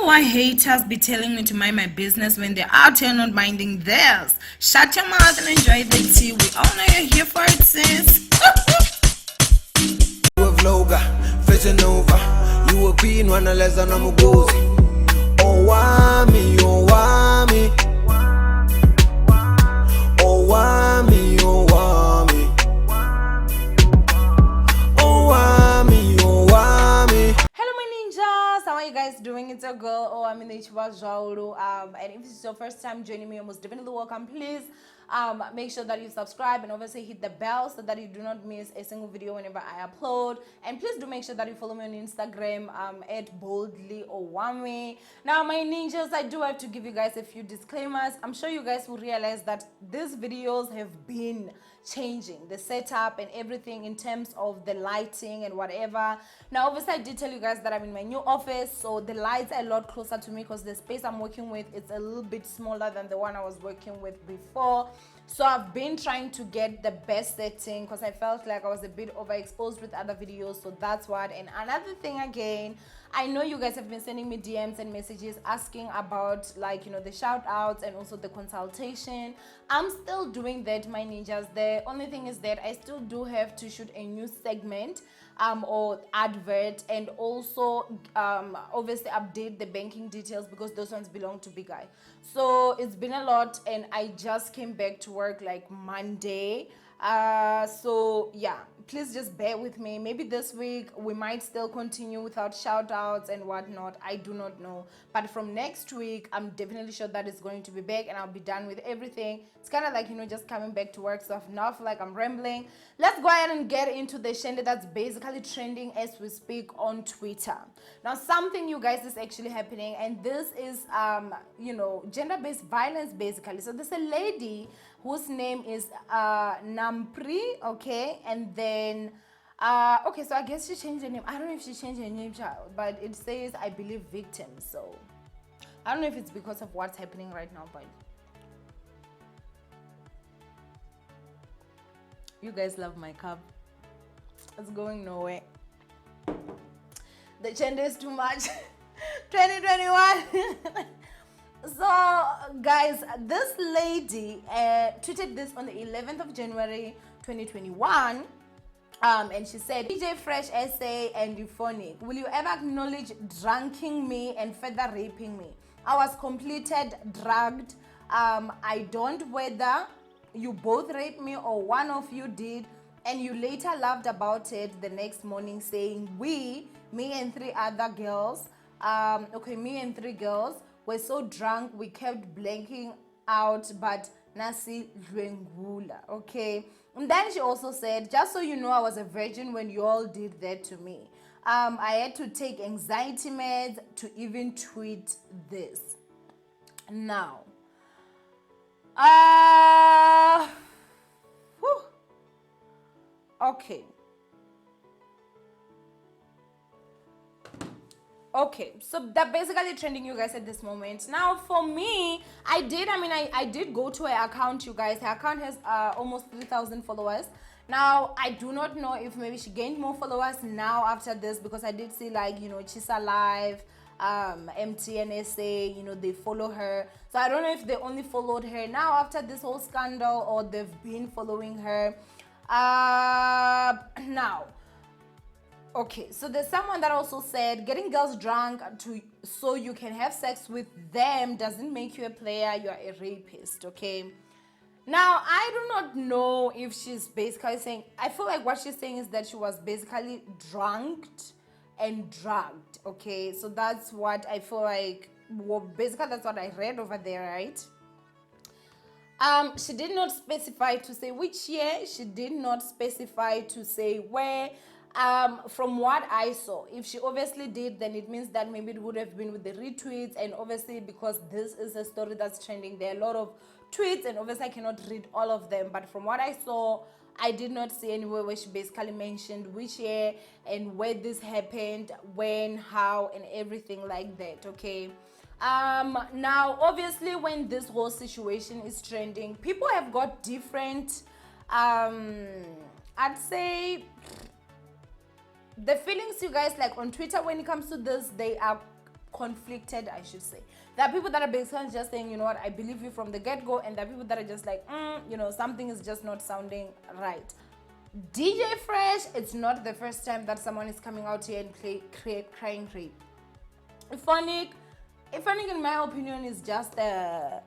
know why haters be telling me to mind my business when they're out here not minding theirs. Shut your mouth and enjoy the tea. We all know you're here for it, sis. With Loga, fishing over. You a queen, wanna less than I'm a gozy. Owamie, Owamie. Owamie, Owamie. Owamie, Owamie. Hello my ninjas, how are you guys doing? It's your girl Owamie and if this is your first time joining me, you're most definitely welcome. Please make sure that you subscribe and obviously hit the bell so that you do not miss a single video whenever I upload. And please do make sure that you follow me on Instagram at boldly Owamie. Now my ninjas, I do have to give you guys a few disclaimers. I'm sure you guys will realize that these videos have been changing the setup and everything in terms of the lighting and whatever. Now obviously I did tell you guys that I'm in my new office, so the lights are a lot closer to me because the space I'm working with is a little bit smaller than the one I was working with before. So I've been trying to get the best setting because I felt like I was a bit overexposed with other videos, so that's what. And another thing again, I know you guys have been sending me DMs and messages asking about, like, you know, the shout outs and also the consultation. I'm still doing that, my ninjas. The only thing is that I still do have to shoot a new segment or advert, and also obviously update the banking details because those ones belong to Big Guy. So it's been a lot, and I just came back to work like Monday. So yeah, please just bear with me. Maybe this week we might still continue without shout outs and whatnot. I do not know, but from next week I'm definitely sure that it's going to be back and I'll be done with everything. It's kind of like, you know, just coming back to work, so enough like I'm rambling. Let's go ahead and get into the shindig that's basically trending as we speak on Twitter. Now something, you guys, is actually happening, and this is you know, gender-based violence basically. So there's a lady whose name is Nampri, okay, and then okay, so I guess she changed her name. I don't know if she changed her name, child, but it says, I believe, victim. So I don't know if it's because of what's happening right now, but you guys love my cup. It's going nowhere. The trend is too much. 2021. So guys, this lady tweeted this on the 11th of January 2021, and she said, DJ Fresh SA and Euphonik, will you ever acknowledge drunking me and further raping me? I was completed drugged. I don't whether you both raped me or one of you did, and you later laughed about it the next morning saying me and three other girls, me and three girls were so drunk we kept blanking out, but nasi dwengula, okay. And then she also said, just so you know, I was a virgin when you all did that to me. I had to take anxiety meds to even tweet this. Now okay, so that basically trending, you guys, at this moment. Now for me, I did go to her account, you guys. Her account has almost 3,000 followers. Now I do not know if maybe she gained more followers now after this, because I did see, like, you know, Chisa Live, MTNSA, you know, they follow her. So I don't know if they only followed her now after this whole scandal, or they've been following her. Now, okay, so there's someone that also said, getting girls drunk so you can have sex with them doesn't make you a player, you're a rapist, okay? Now, I do not know if she's basically saying, I feel like what she's saying is that she was basically drunked and drugged, okay? So that's what I feel like, well, basically that's what I read over there, right? She did not specify to say which year, she did not specify to say where. From what I saw, if she obviously did, then it means that maybe it would have been with the retweets, and obviously because this is a story that's trending, there are a lot of tweets, and obviously I cannot read all of them, but from what I saw, I did not see anywhere where she basically mentioned which year and where this happened, when, how, and everything like that, okay? Now obviously when this whole situation is trending, people have got different I'd say the feelings, you guys, like on Twitter when it comes to this, they are conflicted, I should say. There are people that are basically just saying, you know what, I believe you from the get-go, and there are people that are just like, you know, something is just not sounding right. DJ Fresh, it's not the first time that someone is coming out here and crying rape. Euphonik, in my opinion, is just that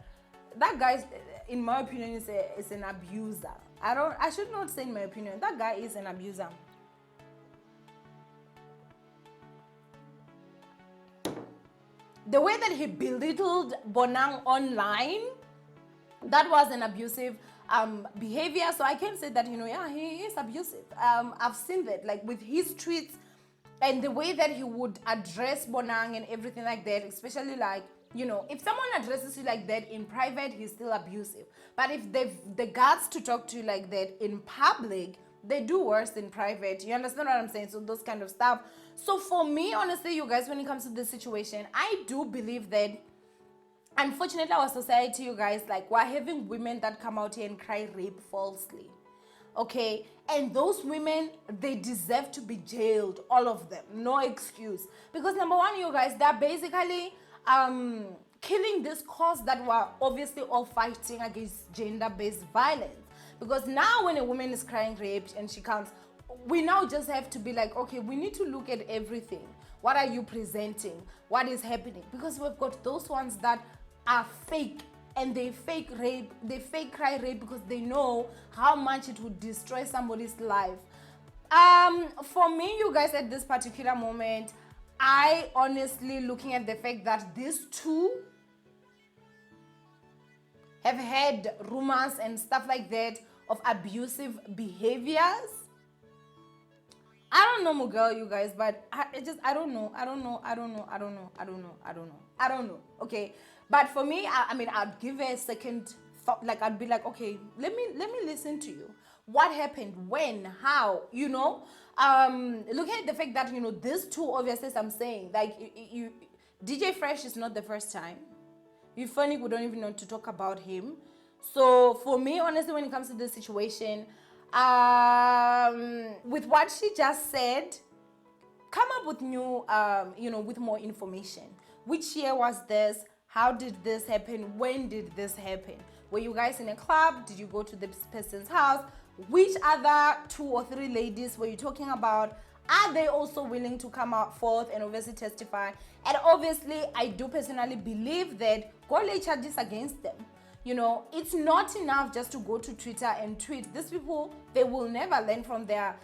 guy. In my opinion, is an abuser. I should not say in my opinion. That guy is an abuser. The way that he belittled Bonang online, that was an abusive behavior. So I can say that, you know, yeah, he is abusive. I've seen that, like with his tweets and the way that he would address Bonang and everything like that, especially like, you know, if someone addresses you like that in private, he's still abusive. But if they've the guts to talk to you like that in public, they do worse in private. You understand what I'm saying? So those kind of stuff. So for me, honestly, you guys, when it comes to this situation, I do believe that unfortunately our society, you guys, like, we're having women that come out here and cry rape falsely. Okay, and those women, they deserve to be jailed, all of them, no excuse. Because number one, you guys, they're basically killing this cause that we're obviously all fighting against gender-based violence. Because now when a woman is crying rape and she comes, we now just have to be like, okay, we need to look at everything. What are you presenting? What is happening? Because we've got those ones that are fake, and they fake rape, they fake cry rape because they know how much it would destroy somebody's life. For me, you guys, at this particular moment, I honestly, looking at the fact that these two have had rumors and stuff like that of abusive behaviors. I don't know, Mugel, you guys, but I don't know. Okay, but for me, I mean, I'd give a second thought. Like, I'd be like, okay, let me listen to you. What happened? When? How? You know, looking at the fact that, you know, these two, obviously, as I'm saying, like, DJ Fresh is not the first time. Euphonik, we don't even know to talk about him. So for me, honestly, when it comes to this situation, with what she just said, come up with new, you know, with more information. Which year was this? How did this happen? When did this happen? Were you guys in a club? Did you go to this person's house? Which other 2 or 3 ladies were you talking about? Are they also willing to come out forth and obviously testify? And obviously, I do personally believe that go lay charges against them. You know, it's not enough just to go to Twitter and tweet. These people, they will never learn from their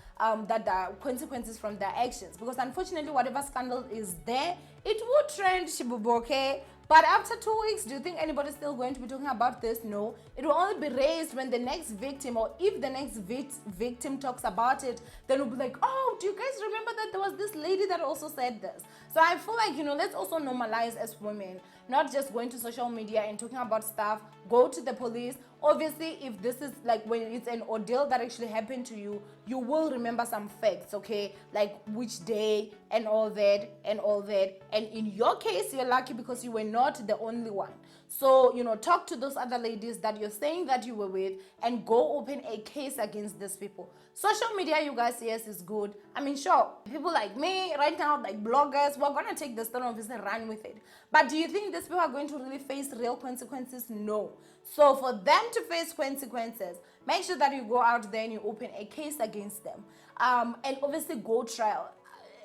consequences from their actions. Because unfortunately, whatever scandal is there, it will trend, Shibuboke. But after 2 weeks, do you think anybody's still going to be talking about this? No. It will only be raised when the next victim, or if the next victim talks about it, then we'll be like, oh, do you guys remember that there was this lady that also said this? So I feel like, you know, let's also normalize as women, not just going to social media and talking about stuff. Go to the police. Obviously, if this is like when it's an ordeal that actually happened to you, you will remember some facts, okay? Like which day and all that and all that. And in your case, you're lucky because you were not the only one. So, you know, talk to those other ladies that you're saying that you were with and go open a case against these people. Social media, you guys, yes, is good. I mean, sure, people like me right now, like bloggers, we're going to take the stone of this and run with it. But do you think these people are going to really face real consequences? No. So for them to face consequences, make sure that you go out there and you open a case against them. And obviously go trial.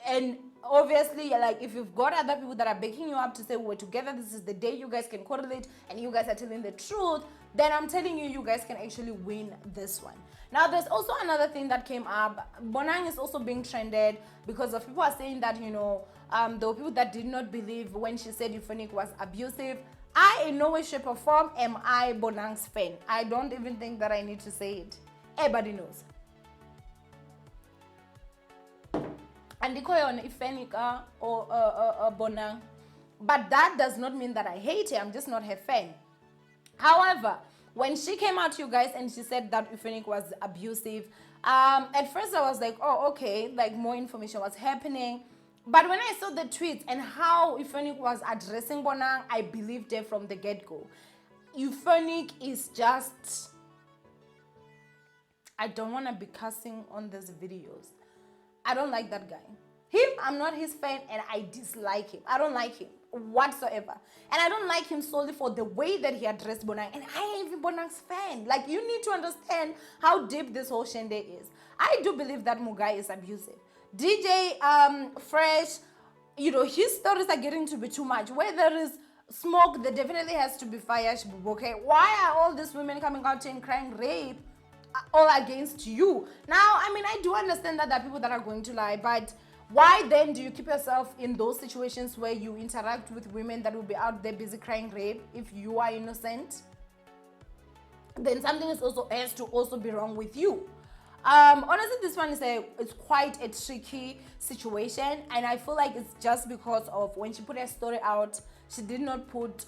And obviously, like, if you've got other people that are backing you up to say we're together, this is the day you guys can correlate and you guys are telling the truth, then I'm telling you, you guys can actually win this one. Now, there's also another thing that came up. Bonang is also being trended because of people are saying that, you know, there were people that did not believe when she said Euphonik was abusive. I, in no way, shape, or form, am I Bonang's fan. I don't even think that I need to say it. Everybody knows. And on Euphonik or Bonang. But that does not mean that I hate her. I'm just not her fan. However, when she came out, you guys, and she said that Euphonik was abusive, at first I was like, oh, okay, like more information was happening. But when I saw the tweets and how Euphonik was addressing Bonang, I believed her from the get-go. Euphonik is just... I don't want to be cussing on these videos. I don't like that guy. Him, I'm not his fan, and I dislike him. I don't like him. whatsoever. And I don't like him solely for the way that he addressed Bonang. And I am even Bonang's fan. Like, you need to understand how deep this whole shindig is. I do believe that Mugai is abusive. DJ Fresh, you know, his stories are getting to be too much. Where there is smoke, there definitely has to be fire. Okay, why are all these women coming out and crying rape all against you? Now, I mean, I do understand that there are people that are going to lie, but why then do you keep yourself in those situations where you interact with women that will be out there busy crying rape if you are innocent? Then something is also has to also be wrong with you. Honestly, this one is it's quite a tricky situation, and I feel like it's just because of when she put her story out, she did not put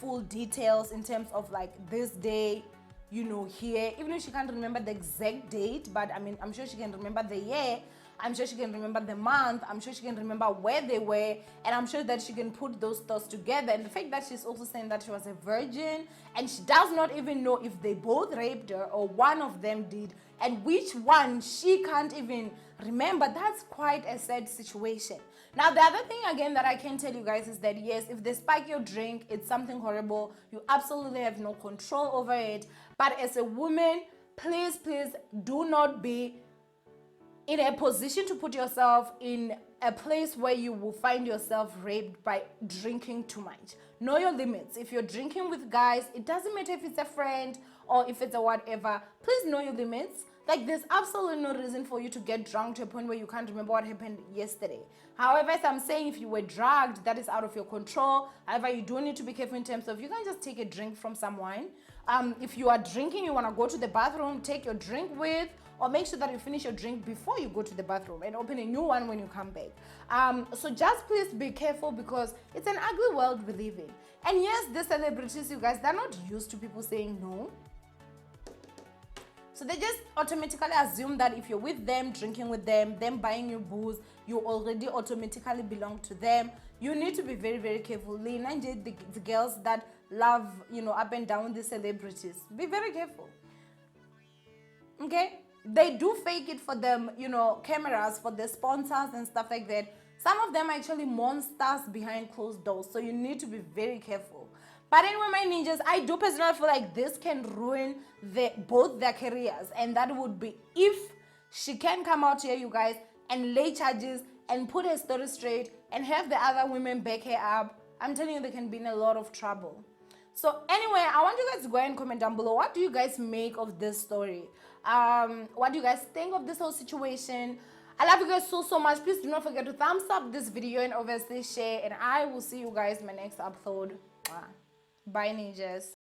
full details in terms of like this day, you know, here. Even if she can't remember the exact date, but I mean, I'm sure she can remember the year. I'm sure she can remember the month. I'm sure she can remember where they were. And I'm sure that she can put those thoughts together. And the fact that she's also saying that she was a virgin and she does not even know if they both raped her or one of them did, and which one she can't even remember, that's quite a sad situation. Now, the other thing again that I can tell you guys is that yes, if they spike your drink, it's something horrible. You absolutely have no control over it. But as a woman, please do not be in a position to put yourself in a place where you will find yourself raped by drinking too much. Know your limits. If you're drinking with guys, it doesn't matter if it's a friend or if it's a whatever, please know your limits. Like, there's absolutely no reason for you to get drunk to a point where you can't remember what happened yesterday. However, as I'm saying, if you were drugged, that is out of your control. However, you do need to be careful in terms of you can't just take a drink from someone. If you are drinking, you want to go to the bathroom, take your drink with, or make sure that you finish your drink before you go to the bathroom and open a new one when you come back. So just please be careful, because it's an ugly world we live in. And yes, the celebrities, you guys, they're not used to people saying no. So they just automatically assume that if you're with them, drinking with them buying you booze, you already automatically belong to them. You need to be very careful. The girls that love, you know, up and down the celebrities, be very careful. Okay? They do fake it for them, you know, cameras, for the sponsors and stuff like that. Some of them are actually monsters behind closed doors. So you need to be very careful. But anyway, my ninjas, I do personally feel like this can ruin both their careers. And that would be if she can come out here, you guys, and lay charges and put her story straight and have the other women back her up. I'm telling you, they can be in a lot of trouble. So anyway, I want you guys to go and comment down below. What do you guys make of this story? What do you guys think of this whole situation? I love you guys so much. Please do not forget to thumbs up this video and obviously share. And I will see you guys in my next upload. Bye, ninjas.